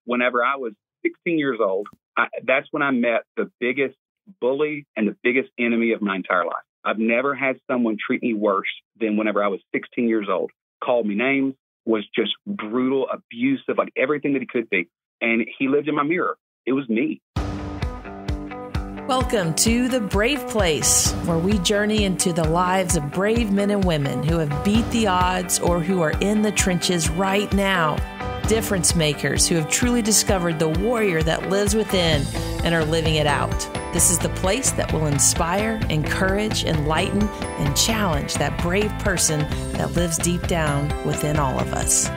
whenever I was 16 years old, that's when I met the biggest bully and the biggest enemy of my entire life. I've never had someone treat me worse than whenever I was 16 years old. Called me names, was just brutal, abusive, like everything that he could be. And he lived in my mirror. It was me. Welcome to The Brave Place, where we journey into the lives of brave men and women who have beat the odds or who are in the trenches right now. Difference makers who have truly discovered the warrior that lives within and are living it out. This is the place that will inspire, encourage, enlighten, and challenge that brave person that lives deep down within all of us.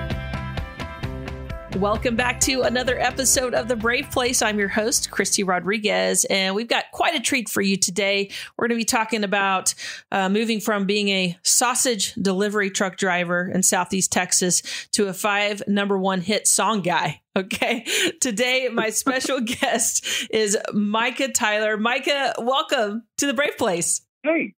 Welcome back to another episode of The Brave Place. I'm your host, Christy Rodriguez, and we've got quite a treat for you today. We're going to be talking about moving from being a sausage delivery truck driver in Southeast Texas to a 5 number-1 hit song guy. Okay. Today, my special guest is Micah Tyler. Micah, welcome to The Brave Place. Hey,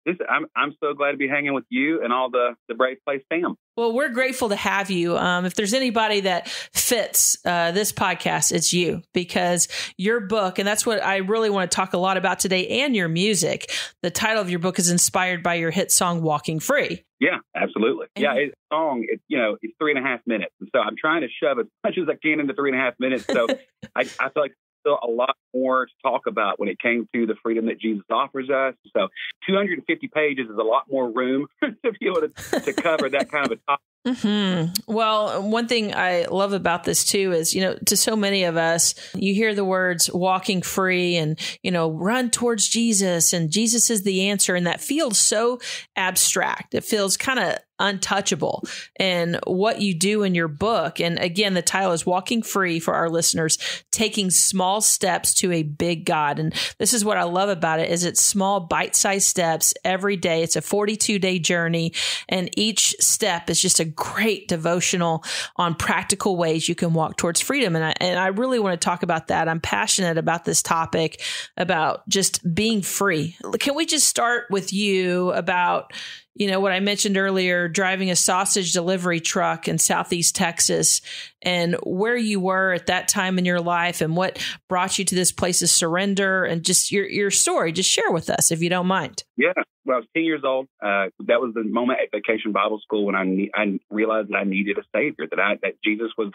I'm so glad to be hanging with you and all the Brave Place fam. Well, we're grateful to have you. If there's anybody that fits this podcast, it's you, because your book, and that's what I really want to talk a lot about today, and your music. The title of your book is inspired by your hit song, Walking Free. Yeah, absolutely. Yeah, it's a song, it's 3.5 minutes. And so I'm trying to shove as much as I can into 3.5 minutes. So I feel like still a lot more to talk about when it came to the freedom that Jesus offers us. So 250 pages is a lot more room to be able to cover that kind of a topic. Mm-hmm. Well, one thing I love about this too is, to so many of us, you hear the words walking free and, run towards Jesus, and Jesus is the answer. And that feels so abstract. It feels kind of untouchable. And what you do in your book, and again, the title is Walking Free for our listeners, taking small steps to a big God. And this is what I love about it, is it's small bite-sized steps every day. It's a 42-day journey, and each step is just a great devotional on practical ways you can walk towards freedom. And I really want to talk about that. I'm passionate about this topic, about just being free. Can we just start with you about what I mentioned earlier, driving a sausage delivery truck in Southeast Texas, and where you were at that time in your life and what brought you to this place of surrender, and just your story. Just share with us, if you don't mind. Yeah. When I was 10 years old, that was the moment at Vacation Bible School when I realized that I needed a Savior, that Jesus was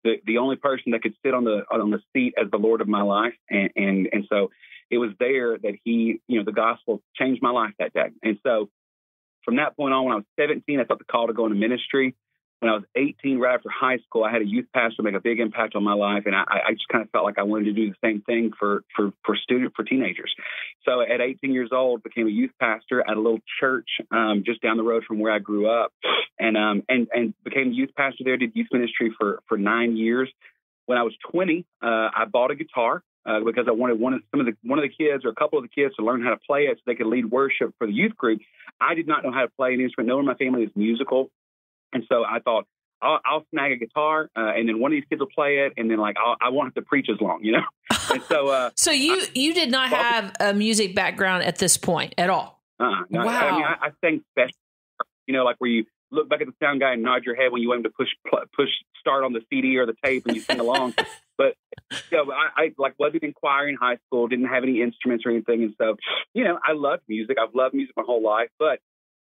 the only person that could sit on the seat as the Lord of my life. And so it was there that he, the gospel changed my life that day. And so from that point on, when I was 17, I felt the call to go into ministry. When I was 18, right after high school, I had a youth pastor make a big impact on my life, and I just kind of felt like I wanted to do the same thing for teenagers. So at 18 years old, became a youth pastor at a little church just down the road from where I grew up, and became a youth pastor there. Did youth ministry for 9 years. When I was 20, I bought a guitar. Because I wanted one of the kids or a couple of the kids to learn how to play it so they could lead worship for the youth group. I did not know how to play an instrument. No one in my family is musical. And so I thought, I'll snag a guitar, and then one of these kids will play it, and then I won't have to preach as long, And so, so you did not have a music background at this point at all. No, wow. I sang special, like where you look back at the sound guy and nod your head when you want him to push start on the CD or the tape and you sing along. But I wasn't in choir in high school, didn't have any instruments or anything, and so I loved music. I've loved music my whole life, but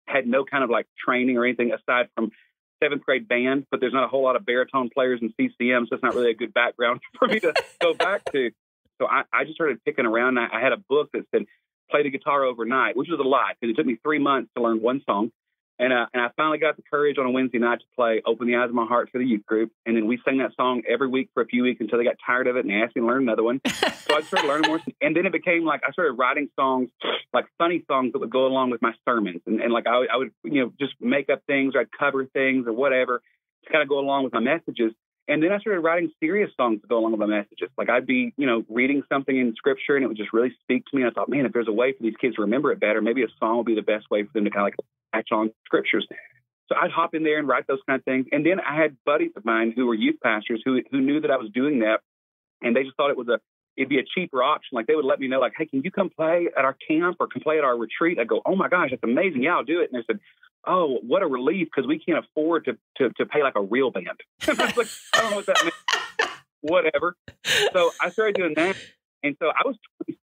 had no kind of training or anything aside from 7th grade band. But there's not a whole lot of baritone players in CCM, so it's not really a good background for me to go back to. So I just started picking around. I had a book that said play the guitar overnight, which was a lie because it took me 3 months to learn one song. And I finally got the courage on a Wednesday night to play Open the Eyes of My Heart for the youth group. And then we sang that song every week for a few weeks until they got tired of it and asked me to learn another one. So I started learning more. And then it became I started writing songs, funny songs that would go along with my sermons. And I would, just make up things, or I'd cover things or whatever to kind of go along with my messages. And then I started writing serious songs to go along with my messages. I'd be, reading something in scripture and it would just really speak to me. And I thought, man, if there's a way for these kids to remember it better, maybe a song would be the best way for them to kind of catch on scriptures. So I'd hop in there and write those kind of things. And then I had buddies of mine who were youth pastors who knew that I was doing that. And they just thought it'd be a cheaper option. They would let me know, hey, can you come play at our camp or come play at our retreat? I'd go, oh my gosh, that's amazing. Yeah, I'll do it. And they said, oh, what a relief, because we can't afford to pay a real band. I was I don't know what that means. whatever. So I started doing that. And so I was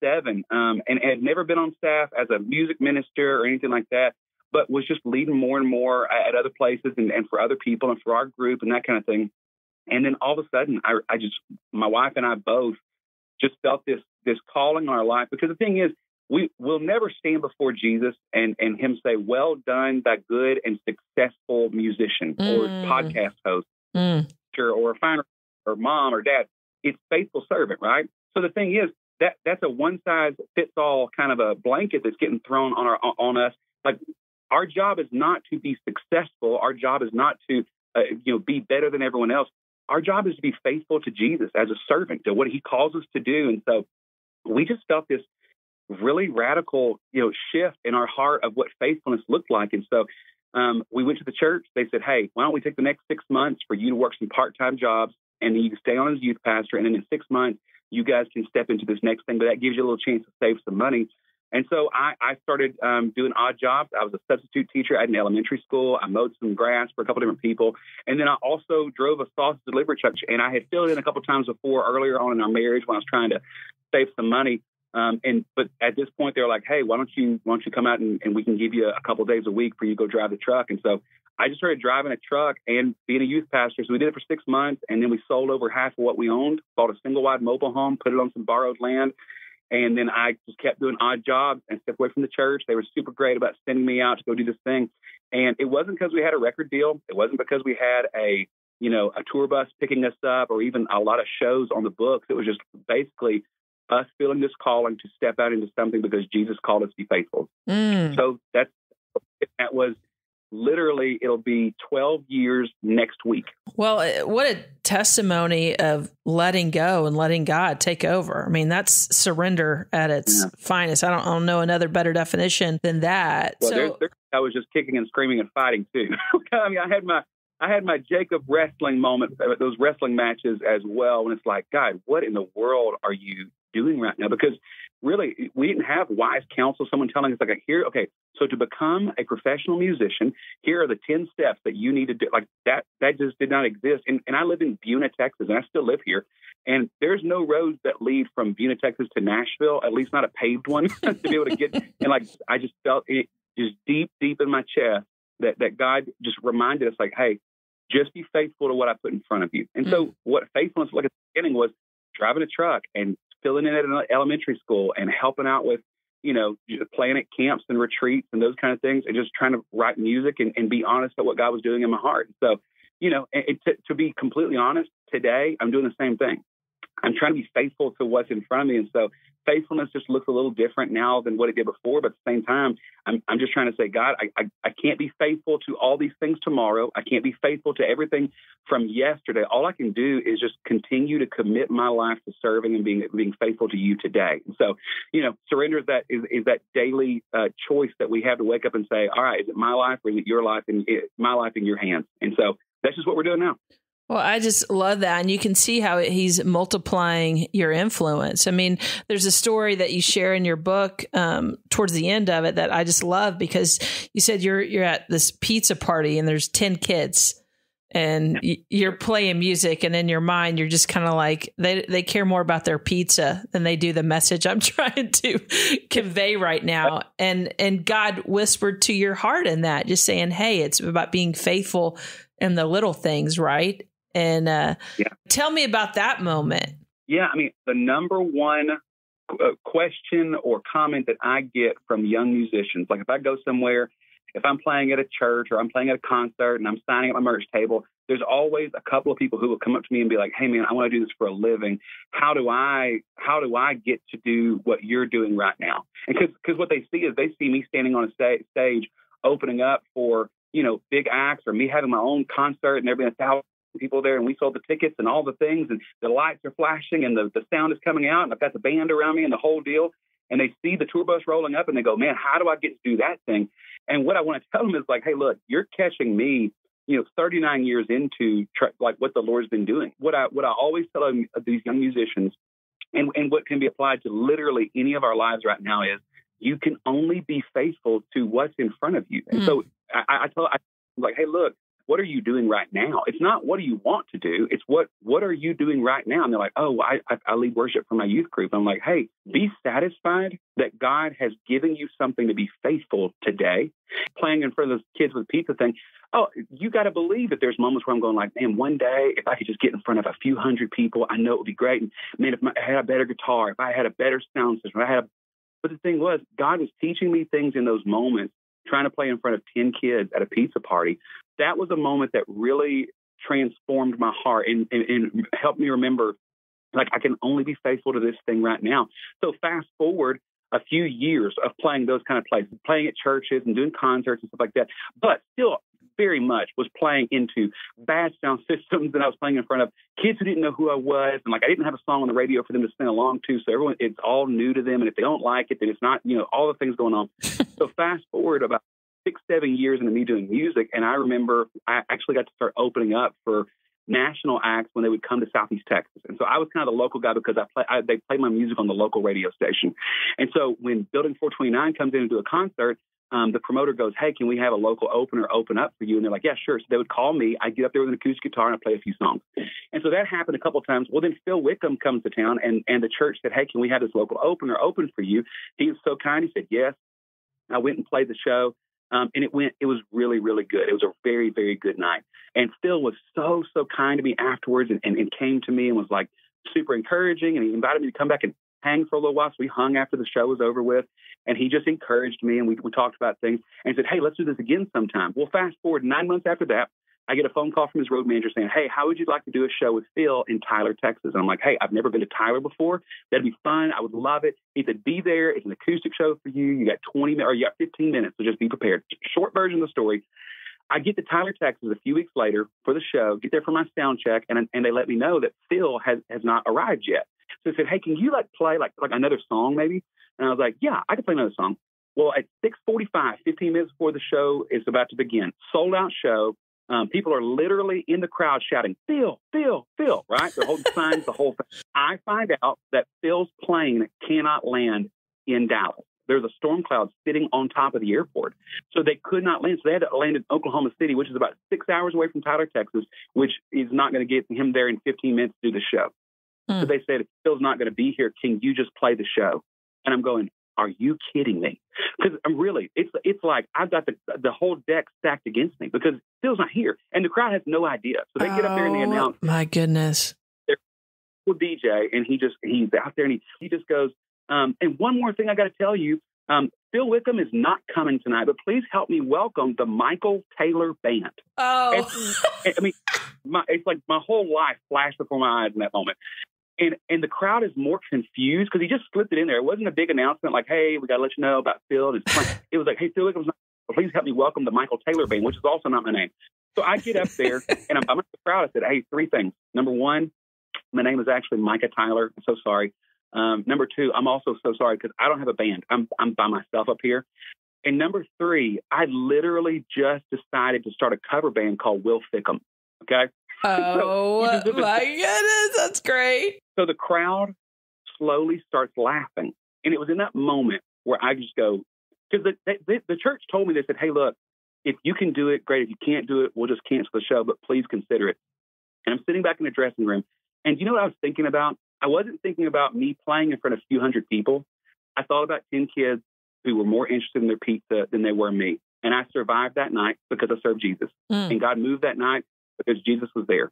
27 and had never been on staff as a music minister or anything like that, but was just leading more and more at other places and for other people and for our group and that kind of thing. And then all of a sudden, my wife and I both just felt this calling on our life, because the thing is, we will never stand before Jesus and him say, well done, thy good and successful musician or podcast host or refiner or mom or dad. It's faithful servant, right? So the thing is, that's a one size fits all kind of a blanket that's getting thrown on us. Like, our job is not to be successful. Our job is not to be better than everyone else. Our job is to be faithful to Jesus as a servant, to what he calls us to do. And so we just felt this really radical, shift in our heart of what faithfulness looked like. And so we went to the church. They said, hey, why don't we take the next 6 months for you to work some part-time jobs, and then you can stay on as youth pastor. And then in 6 months, you guys can step into this next thing, but that gives you a little chance to save some money. And so I started doing odd jobs. I was a substitute teacher at an elementary school. I mowed some grass for a couple different people. And then I also drove a sausage delivery truck. And I had filled in a couple times before earlier on in our marriage when I was trying to save some money. But at this point, they were like, hey, why don't you come out and we can give you a couple days a week for you to go drive the truck. And so I just started driving a truck and being a youth pastor. So we did it for 6 months. And then we sold over half of what we owned, bought a single wide mobile home, put it on some borrowed land. And then I just kept doing odd jobs and stepped away from the church. They were super great about sending me out to go do this thing. And it wasn't because we had a record deal. It wasn't because we had a tour bus picking us up or even a lot of shows on the books. It was just basically us feeling this calling to step out into something because Jesus called us to be faithful. So that was literally, it'll be 12 years next week. Well, what a testimony of letting go and letting God take over. I mean, that's surrender at its finest. I don't know another better definition than that. Well, I was just kicking and screaming and fighting too. I mean, I had my Jacob wrestling moment, those wrestling matches as well. And it's like, God, what in the world are you doing right now? Because really, we didn't have wise counsel, someone telling us so to become a professional musician, here are the 10 steps that you need to do. Like that just did not exist. And I live in Buna, Texas, and I still live here. And there's no roads that lead from Buna, Texas to Nashville, at least not a paved one to be able to get. And I just felt it just deep in my chest that God just reminded us hey, just be faithful to what I put in front of you. And so what faithfulness at the beginning was driving a truck and filling in at an elementary school and helping out with, playing at camps and retreats and those kind of things, and just trying to write music and be honest about what God was doing in my heart. So, to be completely honest, today I'm doing the same thing. I'm trying to be faithful to what's in front of me. And so faithfulness just looks a little different now than what it did before. But at the same time, I'm just trying to say, God, I can't be faithful to all these things tomorrow. I can't be faithful to everything from yesterday. All I can do is just continue to commit my life to serving and being faithful to you today. And so, surrender is that daily choice that we have to wake up and say, all right, is it my life or is it your life, and my life in your hands? And so that's just what we're doing now. Well, I just love that. And you can see how he's multiplying your influence. I mean, there's a story that you share in your book towards the end of it that I just love, because you said you're at this pizza party and there's 10 kids and you're playing music, and in your mind, you're just kind of like, they care more about their pizza than they do the message I'm trying to convey right now. And God whispered to your heart in that, just saying, hey, it's about being faithful in the little things, right? And tell me about that moment. Yeah, I mean, the number one question or comment that I get from young musicians, like if I go somewhere, if I'm playing at a church or I'm playing at a concert and I'm signing at my merch table, there's always a couple of people who will come up to me and be like, hey, man, I want to do this for a living. How do I get to do what you're doing right now? And because what they see is they see me standing on a stage opening up for, big acts, or me having my own concert and there being 1,000 people there, and we sold the tickets and all the things, and the lights are flashing and the sound is coming out, and I've got the band around me and the whole deal. And they see the tour bus rolling up and they go, man, how do I get to do that thing? And what I want to tell them is like, hey, look, you're catching me, 39 years into what the Lord's been doing. What I always tell them, these young musicians, and what can be applied to literally any of our lives right now, is you can only be faithful to what's in front of you. And so I tell like, hey, look, what are you doing right now? It's not what do you want to do? It's what are you doing right now? And they're like, oh, I lead worship for my youth group. I'm like, hey, be satisfied that God has given you something to be faithful today. Playing in front of those kids with pizza thing. Oh, you got to believe that there's moments where I'm going like, man, one day, if I could just get in front of a few hundred people, I know it would be great. And man, if I had a better guitar, if I had a better sound system, but the thing was, God was teaching me things in those moments, trying to play in front of 10 kids at a pizza party. That was a moment that really transformed my heart and helped me remember, like, I can only be faithful to this thing right now. So fast forward a few years of playing those kind of places, playing at churches and doing concerts and stuff like that, but still very much was playing into bad sound systems, and I was playing in front of kids who didn't know who I was, and like I didn't have a song on the radio for them to sing along to, so it's all new to them, and if they don't like it, then it's not, all the things going on. So fast forward about 6-7 years into me doing music, and I remember I actually got to start opening up for national acts when they would come to Southeast Texas. And so I was kind of the local guy because they play my music on the local radio station. And so when Building 429 comes in and do a concert, the promoter goes, hey, can we have a local opener open up for you? And they're like, yeah, sure. So they would call me. I'd get up there with an acoustic guitar and I'd play a few songs. And so that happened a couple of times. Well, then Phil Wickham comes to town and the church said, hey, can we have this local opener open for you? He was so kind. He said, yes. I went and played the show. And it was really, really good. It was a very, very good night. And Phil was so kind to me afterwards and came to me and was like super encouraging. And he invited me to come back and hang for a little while. So we hung after the show was over with. And he just encouraged me. And we talked about things and said, hey, let's do this again sometime. Well, fast forward 9 months after that, I get a phone call from his road manager saying, hey, how would you like to do a show with Phil in Tyler, Texas? And I'm like, hey, I've never been to Tyler before. That'd be fun. I would love it. He said, be there. It's an acoustic show for you. You got 15 minutes, so just be prepared. Short version of the story. I get to Tyler, Texas a few weeks later for the show, get there for my sound check, and they let me know that Phil has not arrived yet. So they said, hey, can you play like another song maybe? And I was like, yeah, I can play another song. Well, at 6:45, 15 minutes before the show is about to begin, sold out show. People are literally in the crowd shouting, Phil, Phil, Phil, right? They're holding signs, the whole thing. I find out that Phil's plane cannot land in Dallas. There's a storm cloud sitting on top of the airport. So they could not land. So they had to land in Oklahoma City, which is about 6 hours away from Tyler, Texas, which is not going to get him there in 15 minutes to do the show. So they said, if Phil's not going to be here, can you just play the show? And I'm going, are you kidding me? Because I'm really, it's like I've got the whole deck stacked against me because Phil's not here. And the crowd has no idea. So they get up there and they announce. My goodness. They're with DJ, and he's out there and he just goes, and one more thing I got to tell you, Phil Wickham is not coming tonight, but please help me welcome the Micah Tyler Band. Oh. I mean, it's like my whole life flashed before my eyes in that moment. And the crowd is more confused because he just slipped it in there. It wasn't a big announcement like, hey, we got to let you know about Phil. It was like, hey, Phil Wickham's not, please help me welcome the Micah Tyler Band, which is also not my name. So I get up there and I'm in the crowd. I said, hey, 3 things. Number 1, my name is actually Micah Tyler. I'm so sorry. Number 2, I'm also so sorry because I don't have a band. I'm by myself up here. And number 3, I literally just decided to start a cover band called Will Fickham. Okay. Oh, so, my goodness. That's great. So the crowd slowly starts laughing. And it was in that moment where I just go, because the church told me, they said, hey, look, if you can do it, great. If you can't do it, we'll just cancel the show, but please consider it. And I'm sitting back in the dressing room. And you know what I was thinking about? I wasn't thinking about me playing in front of a few hundred people. I thought about 10 kids who were more interested in their pizza than they were me. And I survived that night because I served Jesus. And God moved that night because Jesus was there.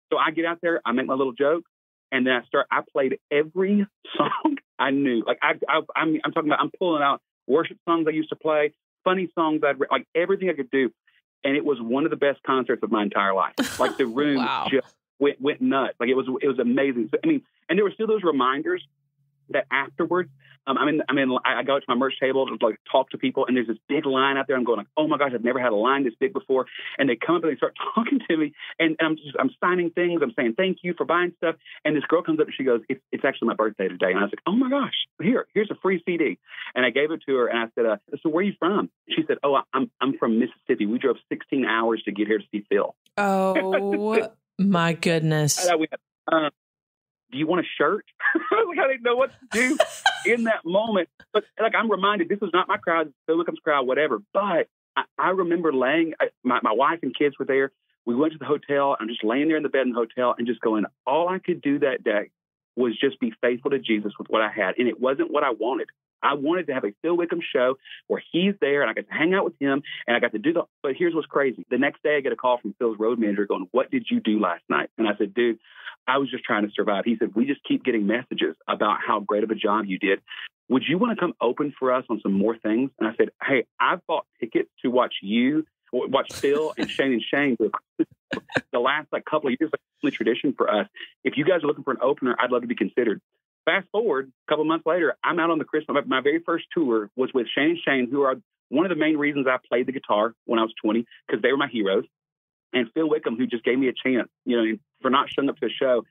So I get out there, I make my little joke, and then I played every song I knew. Like I'm talking about, I'm pulling out worship songs I used to play, funny songs like everything I could do. And it was one of the best concerts of my entire life. Like the room Wow. just went nuts. Like it was amazing. So, I mean, and there were still those reminders that afterwards, I go to my merch table to like talk to people, and there's this big line out there. I'm going like, oh my gosh, I've never had a line this big before. And they come up and they start talking to me, and I'm signing things. I'm saying thank you for buying stuff. And this girl comes up and she goes, it's actually my birthday today. And I was like, oh my gosh, here's a free CD. And I gave it to her, and I said, so where are you from? She said, oh, I'm from Mississippi. We drove 16 hours to get here to see Phil. Oh my goodness. And I went, do you want a shirt? Like, I didn't know what to do in that moment. But like, I'm reminded, this was not my crowd, Phil Wickham's crowd, whatever. But I remember my wife and kids were there. We went to the hotel. I'm just laying there in the bed in the hotel and just going, all I could do that day was just be faithful to Jesus with what I had. And it wasn't what I wanted. I wanted to have a Phil Wickham show where he's there and I got to hang out with him and I got to but here's what's crazy. The next day I get a call from Phil's road manager going, what did you do last night? And I said, dude, I was just trying to survive. He said, we just keep getting messages about how great of a job you did. Would you want to come open for us on some more things? And I said, hey, I've bought tickets to watch Phil and Shane the last couple of years, like tradition for us. If you guys are looking for an opener, I'd love to be considered. Fast forward a couple of months later, I'm out on the Christmas. My very first tour was with Shane, who are one of the main reasons I played the guitar when I was 20, because they were my heroes. And Phil Wickham, who just gave me a chance, for not showing up to a show.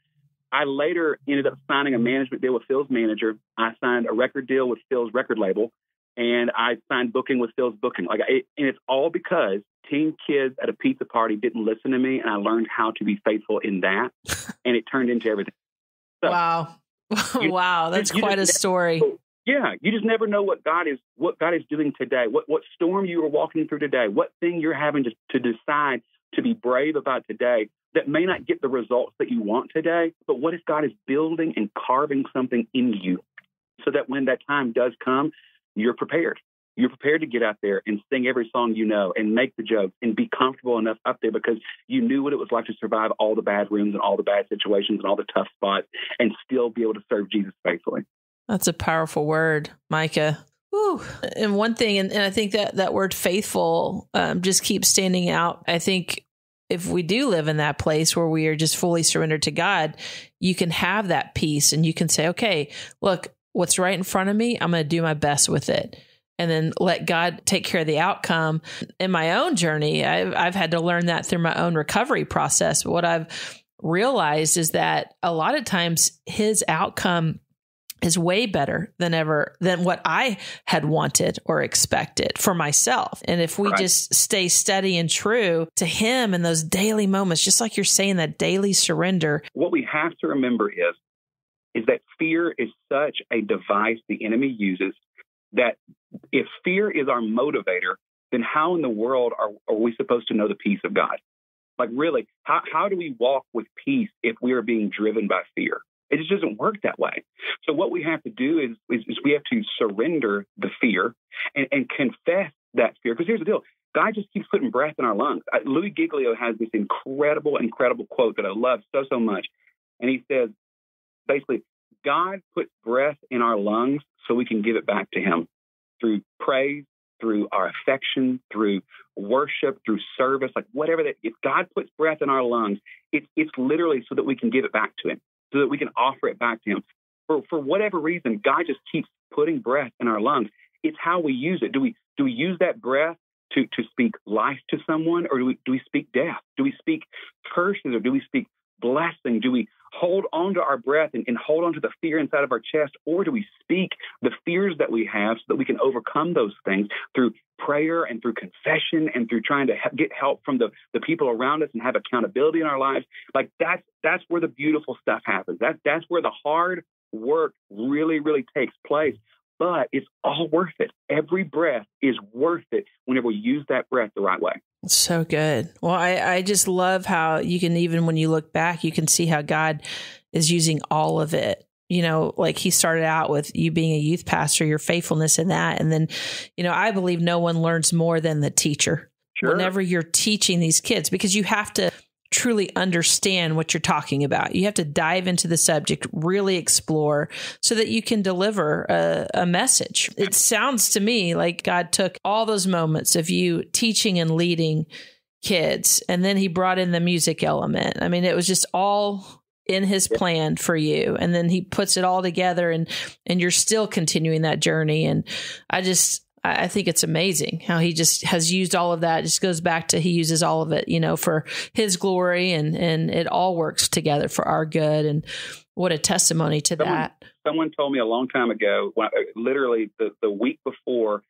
I later ended up signing a management deal with Phil's manager. I signed a record deal with Phil's record label, and I signed booking with Phil's booking. And it's all because teen kids at a pizza party didn't listen to me, and I learned how to be faithful in that, and it turned into everything. So, wow. Wow, that's quite a story. Yeah, you just never know what God is doing today, what storm you are walking through today, what thing you're having to decide to be brave about today that may not get the results that you want today, but what if God is building and carving something in you so that when that time does come, you're prepared. You're prepared to get out there and sing every song you know and make the jokes and be comfortable enough up there because you knew what it was like to survive all the bad rooms and all the bad situations and all the tough spots and still be able to serve Jesus faithfully. That's a powerful word, Micah. Whew. And one thing, and I think that word faithful just keeps standing out. I think if we do live in that place where we are just fully surrendered to God, you can have that peace and you can say, okay, look, what's right in front of me, I'm going to do my best with it. And then let God take care of the outcome. In my own journey, I've had to learn that through my own recovery process. But what I've realized is that a lot of times his outcome is way better than what I had wanted or expected for myself. And if we just stay steady and true to him in those daily moments, just like you're saying, that daily surrender. What we have to remember is that fear is such a device the enemy uses that if fear is our motivator, then how in the world are we supposed to know the peace of God? Like really, how do we walk with peace if we are being driven by fear? It just doesn't work that way. So what we have to do is we have to surrender the fear and confess that fear. Because here's the deal. God just keeps putting breath in our lungs. Louis Giglio has this incredible quote that I love so much. And he says, basically, God puts breath in our lungs so we can give it back to him through praise, through our affection, through worship, through service, like whatever that. If God puts breath in our lungs, it's literally so that we can give it back to him, so that we can offer it back to him. For whatever reason, God just keeps putting breath in our lungs. It's how we use it. Do we use that breath to speak life to someone, or do we speak death? Do we speak curses, or do we speak blessing? Do we hold on to our breath and hold on to the fear inside of our chest, or do we speak the fears that we have so that we can overcome those things through prayer and through confession and through trying to get help from the people around us and have accountability in our lives? Like that's where the beautiful stuff happens. That's where the hard work really, really takes place. But it's all worth it. Every breath is worth it whenever we use that breath the right way. So good. Well, I just love how you can, even when you look back, you can see how God is using all of it. Like he started out with you being a youth pastor, your faithfulness in that. And then, I believe no one learns more than the teacher. Sure. Whenever you're teaching these kids, because you have to truly understand what you're talking about. You have to dive into the subject, really explore so that you can deliver a message. It sounds to me like God took all those moments of you teaching and leading kids, and then he brought in the music element. I mean, it was just all in his plan for you. And then he puts it all together and you're still continuing that journey. And I think it's amazing how he just has used all of that. It just goes back to he uses all of it, for his glory, and it all works together for our good. And what a testimony to that. Someone told me a long time ago, literally the week before,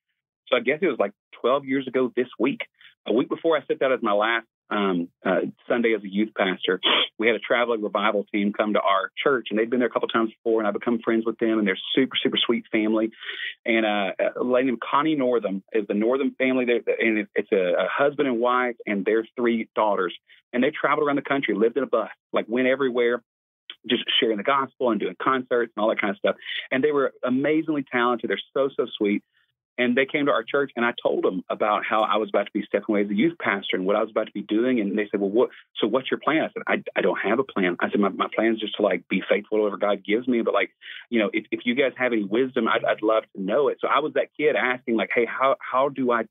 so I guess it was like 12 years ago this week, a week before I set that as my last Sunday as a youth pastor. We had a traveling revival team come to our church, and they'd been there a couple times before, and I've become friends with them, and they're super, super sweet family. And a lady named Connie Northam is the Northam family, and it's a husband and wife and their 3 daughters. And they traveled around the country, lived in a bus, like went everywhere, just sharing the gospel and doing concerts and all that kind of stuff. And they were amazingly talented. They're so, so sweet. And they came to our church, and I told them about how I was about to be stepping away as a youth pastor and what I was about to be doing. And they said, well, what's your plan? I said, I don't have a plan. I said, my plan is just to like be faithful to whatever God gives me. But like, if you guys have any wisdom, I'd love to know it. So I was that kid asking like, hey, how do I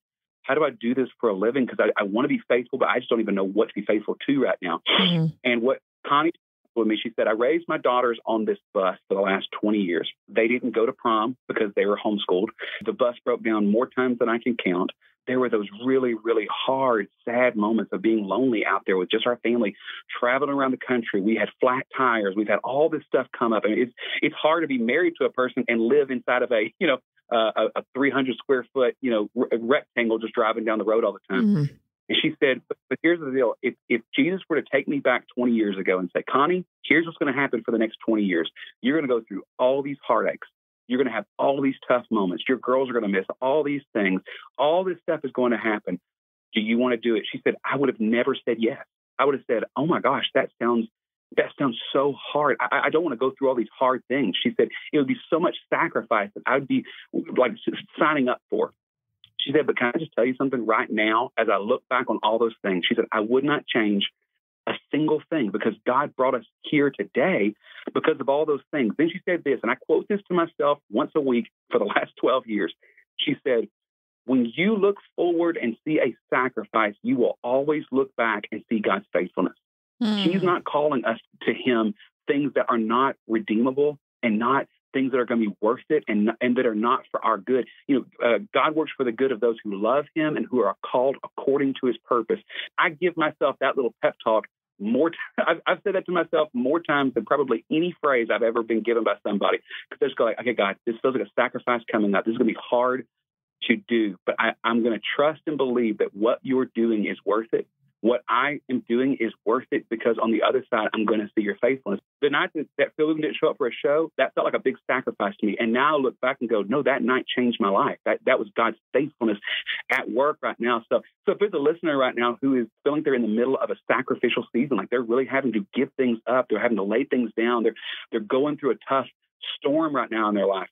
do this for a living? Because I want to be faithful, but I just don't even know what to be faithful to right now. Mm-hmm. And what Connie with me, she said, I raised my daughters on this bus for the last 20 years. They didn't go to prom because they were homeschooled. The bus broke down more times than I can count. There were those really, really hard, sad moments of being lonely out there with just our family, traveling around the country. We had flat tires. We've had all this stuff come up. I mean, it's hard to be married to a person and live inside of a 300 square foot, rectangle just driving down the road all the time. Mm-hmm. And she said, but here's the deal. If Jesus were to take me back 20 years ago and say, Connie, here's what's going to happen for the next 20 years. You're going to go through all these heartaches. You're going to have all these tough moments. Your girls are going to miss all these things. All this stuff is going to happen. Do you want to do it? She said, I would have never said yes. I would have said, oh my gosh, that sounds so hard. I don't want to go through all these hard things. She said, it would be so much sacrifice that I would be like signing up for. She said, but can I just tell you something right now? As I look back on all those things, she said, I would not change a single thing because God brought us here today because of all those things. Then she said this, and I quote this to myself once a week for the last 12 years. She said, when you look forward and see a sacrifice, you will always look back and see God's faithfulness. He's not calling us to him things that are not redeemable and not things that are going to be worth it and that are not for our good. God works for the good of those who love him and who are called according to his purpose. I give myself that little pep talk more. I've said that to myself more times than probably any phrase I've ever been given by somebody. Because they're just going, okay, God, this feels like a sacrifice coming up. This is going to be hard to do, but I'm going to trust and believe that what you're doing is worth it. What I am doing is worth it because on the other side, I'm going to see your faithfulness. The night that Phil didn't show up for a show, that felt like a big sacrifice to me. And now I look back and go, no, that night changed my life. That was God's faithfulness at work right now. So if there's a listener right now who is feeling they're in the middle of a sacrificial season, like they're really having to give things up, they're having to lay things down, they're going through a tough storm right now in their life,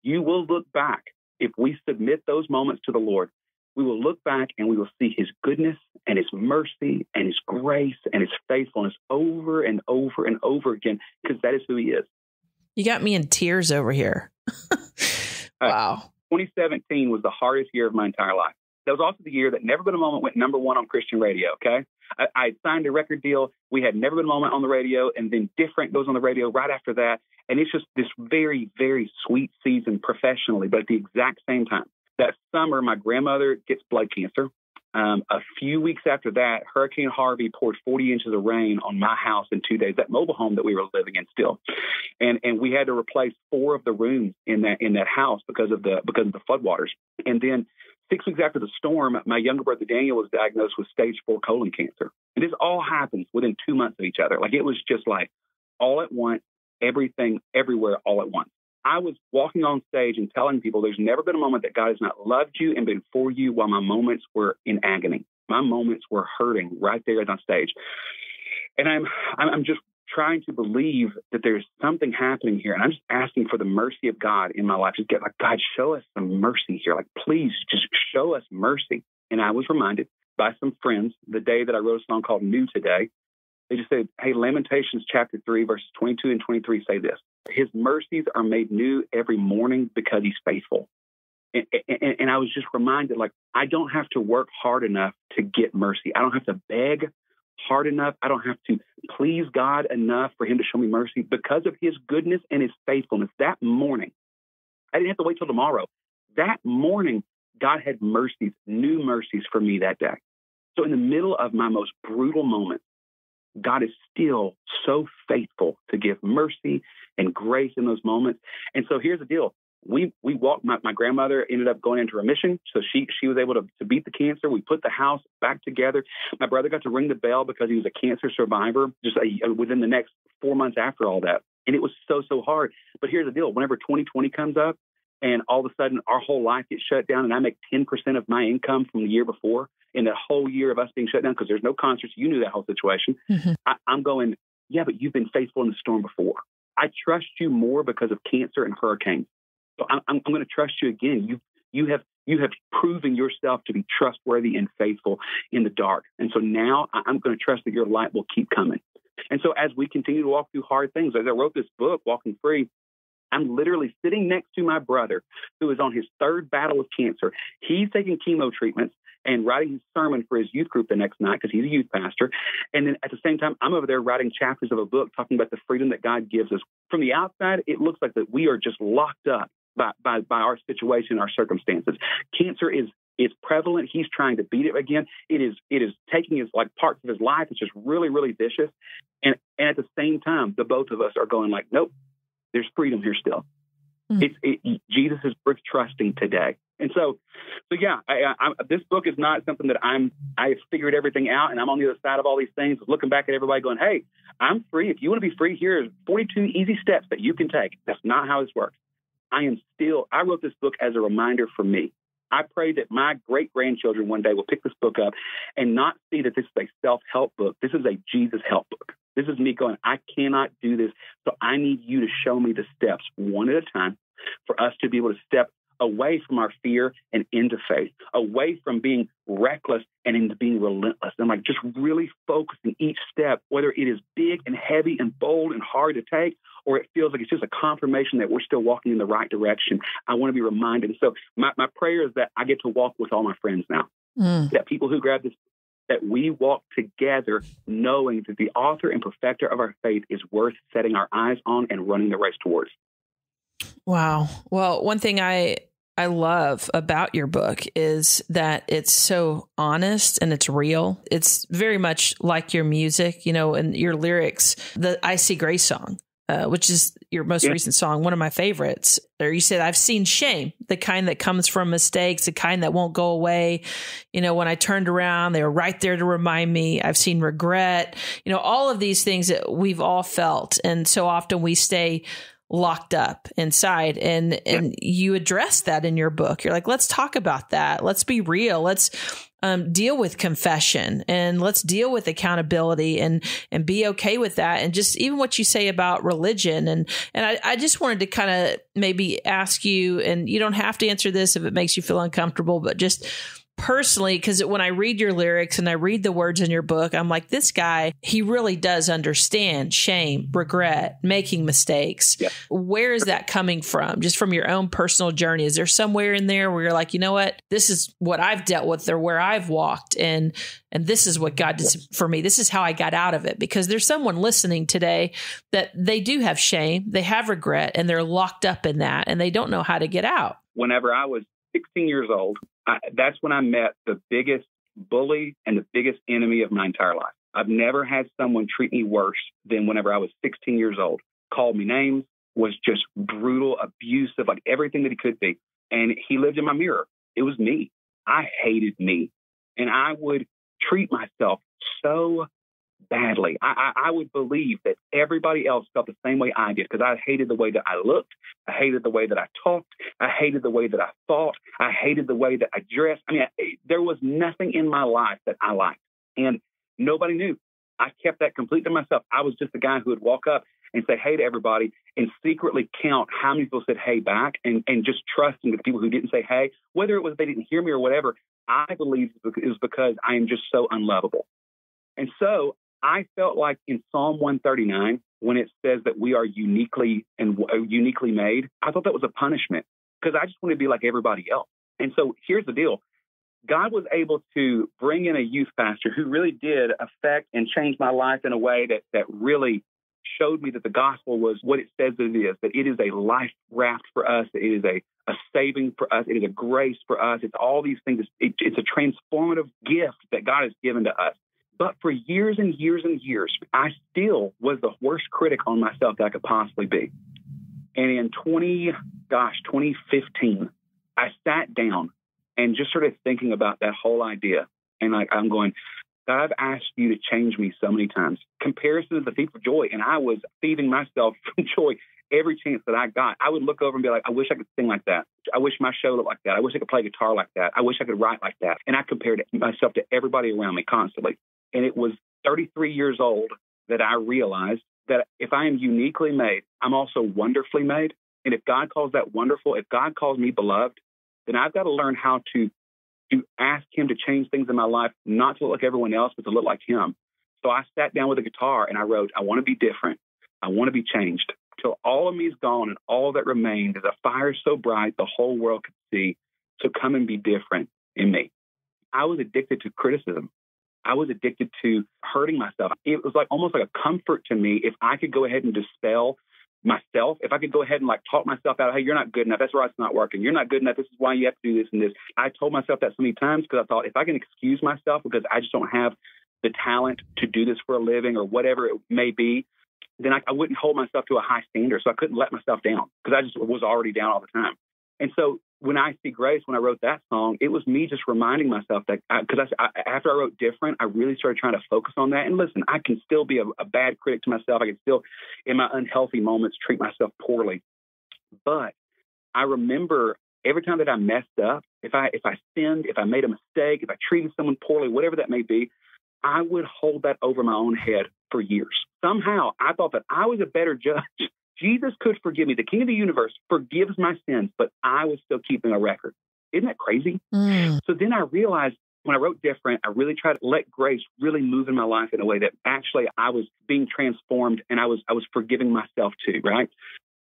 you will look back. If we submit those moments to the Lord, we will look back and we will see his goodness and his mercy and his grace and his faithfulness over and over and over again, because that is who he is. You got me in tears over here. Wow. 2017 was the hardest year of my entire life. That was also the year that Never Been a Moment went number 1 on Christian radio, okay? I signed a record deal. We had Never Been a Moment on the radio, and then Different goes on the radio right after that. And it's just this very, very sweet season professionally, but at the exact same time. That summer, my grandmother gets blood cancer. A few weeks after that, Hurricane Harvey poured 40 inches of rain on my house in 2 days, that mobile home that we were living in still. And we had to replace 4 of the rooms in that house because of the floodwaters. And then 6 weeks after the storm, my younger brother Daniel was diagnosed with stage 4 colon cancer. And this all happens within 2 months of each other. Like it was just like all at once, everything, everywhere, all at once. I was walking on stage and telling people there's never been a moment that God has not loved you and been for you while my moments were in agony. My moments were hurting right there on stage. And I'm just trying to believe that there's something happening here. And I'm just asking for the mercy of God in my life. Just get like, God, show us some mercy here. Like, please just show us mercy. And I was reminded by some friends the day that I wrote a song called New Today. They just said, hey, Lamentations chapter 3, verses 22 and 23 say this. His mercies are made new every morning because he's faithful. And I was just reminded, like, I don't have to work hard enough to get mercy. I don't have to beg hard enough. I don't have to please God enough for him to show me mercy because of his goodness and his faithfulness. That morning, I didn't have to wait till tomorrow. That morning, God had mercies, new mercies for me that day. So in the middle of my most brutal moment, God is still so faithful to give mercy and grace in those moments. And so here's the deal. we walked. My grandmother ended up going into remission, so she was able to beat the cancer. We put the house back together. My brother got to ring the bell because he was a cancer survivor just within the next 4 months after all that. And it was so hard. But here's the deal. Whenever 2020 comes up and all of a sudden our whole life gets shut down and I make 10% of my income from the year before in the whole year of us being shut down because there's no concerts, you knew that whole situation. Mm-hmm. I'm going, yeah, but you've been faithful in the storm before. I trust you more because of cancer and hurricanes. So I'm going to trust you again. You have proven yourself to be trustworthy and faithful in the dark. And so now I'm going to trust that your light will keep coming. And so as we continue to walk through hard things, as I wrote this book, Walking Free, I'm literally sitting next to my brother who is on his third battle with cancer. He's taking chemo treatments and writing his sermon for his youth group the next night because he's a youth pastor. And then at the same time, I'm over there writing chapters of a book talking about the freedom that God gives us. From the outside, it looks like that we are just locked up by our situation, our circumstances. Cancer is prevalent. He's trying to beat it again. It is taking his parts of his life. It's just really, really vicious. And at the same time, the both of us are going like, nope, there's freedom here still. Mm-hmm. Jesus is worth trusting today. And so yeah, this book is not something that I have figured everything out and I'm on the other side of all these things, looking back at everybody going, hey, I'm free. If you want to be free, here are 42 easy steps that you can take. That's not how this works. I wrote this book as a reminder for me. I pray that my great-grandchildren one day will pick this book up and not see that this is a self-help book. This is a Jesus help book. This is me going, I cannot do this, so I need you to show me the steps one at a time for us to be able to step away from our fear and into faith, away from being reckless and into being relentless. And just really focusing each step, whether it is big and heavy and bold and hard to take, or it feels like it's just a confirmation that we're still walking in the right direction. I want to be reminded. And so my prayer is that I get to walk with all my friends now, that people who grab this, that we walk together knowing that the author and perfecter of our faith is worth setting our eyes on and running the race towards. Wow. Well, one thing I love about your book is that it's so honest and it's real. It's very much like your music, and your lyrics, the I See Grace song, which is your most recent song, one of my favorites. There you said, I've seen shame, the kind that comes from mistakes, the kind that won't go away. When I turned around, they were right there to remind me. I've seen regret, all of these things that we've all felt. And so often we stay locked up inside and you address that in your book. You're like, let's talk about that. Let's be real. Let's deal with confession and let's deal with accountability and be okay with that. And just even what you say about religion. And I just wanted to kind of maybe ask you, and you don't have to answer this if it makes you feel uncomfortable, but just personally, because when I read your lyrics and I read the words in your book, I'm like, this guy, he really does understand shame, regret, making mistakes. Yeah. Where is that coming from? Just from your own personal journey? Is there somewhere in there where you're like, you know what, this is what I've dealt with or where I've walked and this is what God did for me. This is how I got out of it. Because there's someone listening today that they do have shame, they have regret, and they're locked up in that and they don't know how to get out. Whenever I was 16 years old, that's when I met the biggest bully and the biggest enemy of my entire life. I've never had someone treat me worse than whenever I was 16 years old. Called me names, was just brutal, abusive, everything that he could be. And he lived in my mirror. It was me. I hated me. And I would treat myself so badly. I would believe that everybody else felt the same way I did because I hated the way that I looked. I hated the way that I talked. I hated the way that I thought. I hated the way that I dressed. There was nothing in my life that I liked. And nobody knew. I kept that completely to myself. I was just the guy who would walk up and say hey to everybody and secretly count how many people said hey back and just trusting the people who didn't say hey, whether it was they didn't hear me or whatever. I believe it was because I am just so unlovable. And so I felt like in Psalm 139, when it says that we are uniquely made, I thought that was a punishment because I just wanted to be like everybody else. And so here's the deal. God was able to bring in a youth pastor who really did affect and change my life in a way that really showed me that the gospel was what it says that it is, that it is a life raft for us, that it is a saving for us, it is a grace for us. It's all these things. It's a transformative gift that God has given to us. But for years and years and years, I still was the worst critic on myself that I could possibly be. And in 2013, 2015, I sat down and just started thinking about that whole idea. And I'm going, God, I've asked you to change me so many times. Comparison is the thief of joy. And I was thieving myself from joy every chance that I got. I would look over and be like, I wish I could sing like that. I wish my show looked like that. I wish I could play guitar like that. I wish I could write like that. And I compared myself to everybody around me constantly. And it was 33 years old that I realized that if I am uniquely made, I'm also wonderfully made. And if God calls that wonderful, if God calls me beloved, then I've got to learn how to ask him to change things in my life, not to look like everyone else, but to look like him. So I sat down with a guitar and I wrote, I want to be different. I want to be changed. Till all of me is gone and all that remained is a fire so bright the whole world could see. So come and be different in me. I was addicted to criticism. I was addicted to hurting myself. It was like almost like a comfort to me if I could go ahead and dispel myself, if I could go ahead and talk myself out, hey, you're not good enough. That's why it's not working. You're not good enough. This is why you have to do this and this. I told myself that so many times because I thought if I can excuse myself because I just don't have the talent to do this for a living or whatever it may be, then I wouldn't hold myself to a high standard. So I couldn't let myself down because I just was already down all the time. And so when I See Grace, when I wrote that song, it was me just reminding myself that because after I wrote Different, I really started trying to focus on that. And listen, I can still be a bad critic to myself. I can still, in my unhealthy moments, treat myself poorly. But I remember every time that I messed up, if I sinned, if I made a mistake, if I treated someone poorly, whatever that may be, I would hold that over my own head for years. Somehow I thought that I was a better judge. Jesus could forgive me. The King of the universe forgives my sins, but I was still keeping a record. Isn't that crazy? So then I realized when I wrote Different, I really tried to let grace really move in my life in a way that actually I was being transformed and I was forgiving myself too, right?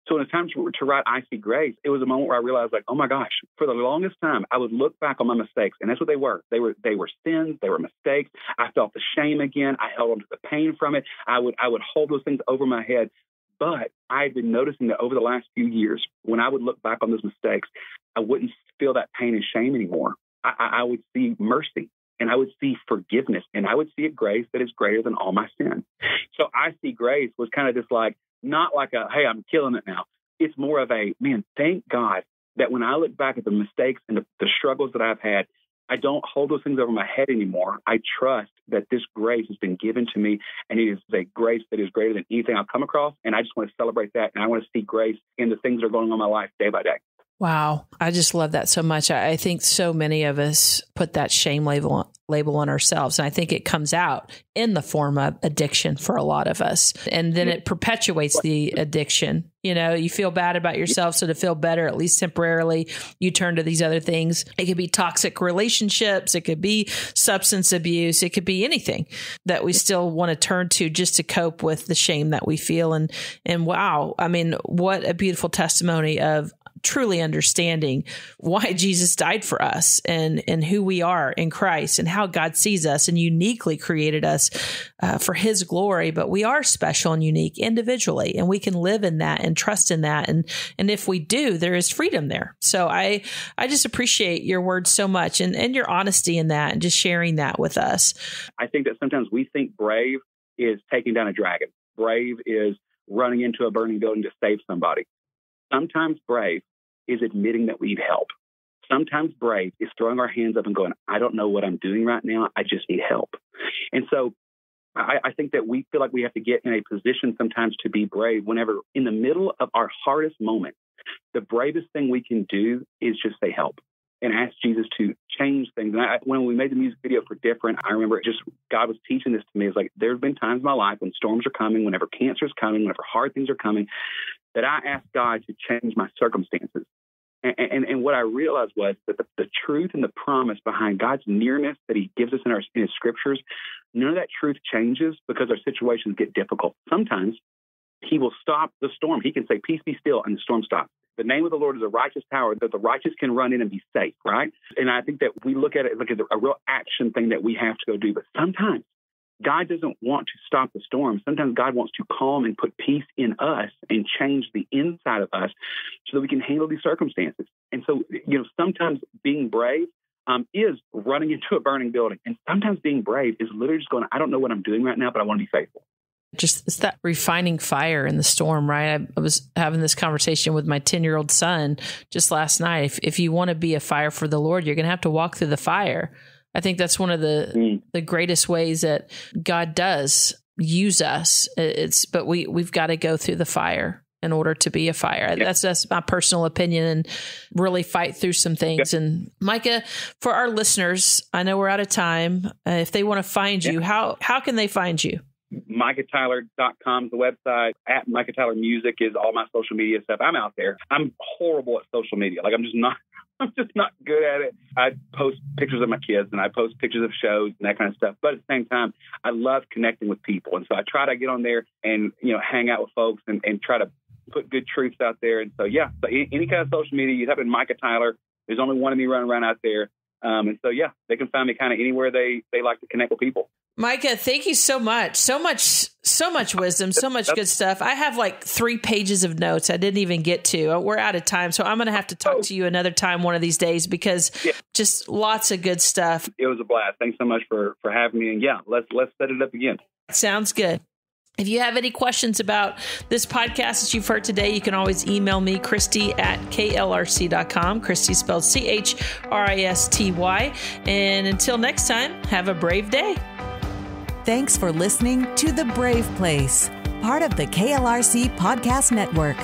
So when it's time to write I See Grace, it was a moment where I realized for the longest time, I would look back on my mistakes, and that's what they were. They were sins. They were mistakes. I felt the shame again. I held on to the pain from it. I would hold those things over my head. But I had been noticing that over the last few years, when I would look back on those mistakes, I wouldn't feel that pain and shame anymore. I would see mercy, and I would see forgiveness, and I would see a grace that is greater than all my sin. So I See Grace was kind of just not like a, hey, I'm killing it now. It's more of a, man, thank God that when I look back at the mistakes and the struggles that I've had, I don't hold those things over my head anymore. I trust that this grace has been given to me, and it is a grace that is greater than anything I've come across. And I just want to celebrate that, and I want to see grace in the things that are going on in my life day by day. Wow. I just love that so much. I think so many of us put that shame label on ourselves. And I think it comes out in the form of addiction for a lot of us. And then it perpetuates the addiction. You know, you feel bad about yourself. So to feel better, at least temporarily, you turn to these other things. It could be toxic relationships. It could be substance abuse. It could be anything that we still want to turn to just to cope with the shame that we feel. And wow, I mean, what a beautiful testimony of truly understanding why Jesus died for us and who we are in Christ and how God sees us and uniquely created us for his glory. But we are special and unique individually, and we can live in that and trust in that. And if we do, there is freedom there. So I just appreciate your words so much and your honesty in that and just sharing that with us. I think that sometimes we think brave is taking down a dragon. Brave is running into a burning building to save somebody. Sometimes brave is admitting that we need help. Sometimes brave is throwing our hands up and going, I don't know what I'm doing right now. I just need help. And so I think that we feel like we have to get in a position sometimes to be brave whenever in the middle of our hardest moment, the bravest thing we can do is just say help and ask Jesus to change things. And when we made the music video for Different, I remember God was teaching this to me. It's like, there's been times in my life when storms are coming, whenever cancer is coming, whenever hard things are coming, that I asked God to change my circumstances. And what I realized was that the truth and the promise behind God's nearness that he gives us in his scriptures, none of that truth changes because our situations get difficult. Sometimes he will stop the storm. He can say, peace be still, and the storm stops. The name of the Lord is a righteous tower that the righteous can run in and be safe, right? And I think that we look at it like a real action thing that we have to go do. But sometimes God doesn't want to stop the storm. Sometimes God wants to calm and put peace in us and change the inside of us so that we can handle these circumstances. And so, sometimes being brave is running into a burning building. And sometimes being brave is literally just going, I don't know what I'm doing right now, but I want to be faithful. Just it's that refining fire in the storm, right? I was having this conversation with my 10-year-old son just last night. If you want to be a fire for the Lord, you're going to have to walk through the fire. I think that's one of the greatest ways that God does use us. But we've got to go through the fire in order to be a fire. Yep. That's my personal opinion, and really fight through some things. Yep. And Micah, for our listeners, I know we're out of time. If they want to find you, how can they find you? MicahTyler.com is the website. At Micah Tyler Music is all my social media stuff. I'm out there. I'm horrible at social media. Like I'm just not good at it. I post pictures of my kids and I post pictures of shows and that kind of stuff. But at the same time, I love connecting with people. And so I try to get on there and, hang out with folks and try to put good truths out there. And so, so any kind of social media, you type in Micah Tyler. There's only one of me running around out there. And so, they can find me kind of anywhere they like to connect with people. Micah, thank you so much. So much wisdom, so much good stuff. I have like 3 pages of notes I didn't even get to. We're out of time. So I'm going to have to talk to you another time one of these days, because just lots of good stuff. It was a blast. Thanks so much for having me. And let's set it up again. Sounds good. If you have any questions about this podcast that you've heard today, you can always email me, Christy@klrc.com. Christy spelled CHRISTY. And until next time, have a brave day. Thanks for listening to The Brave Place, part of the KLRC Podcast Network.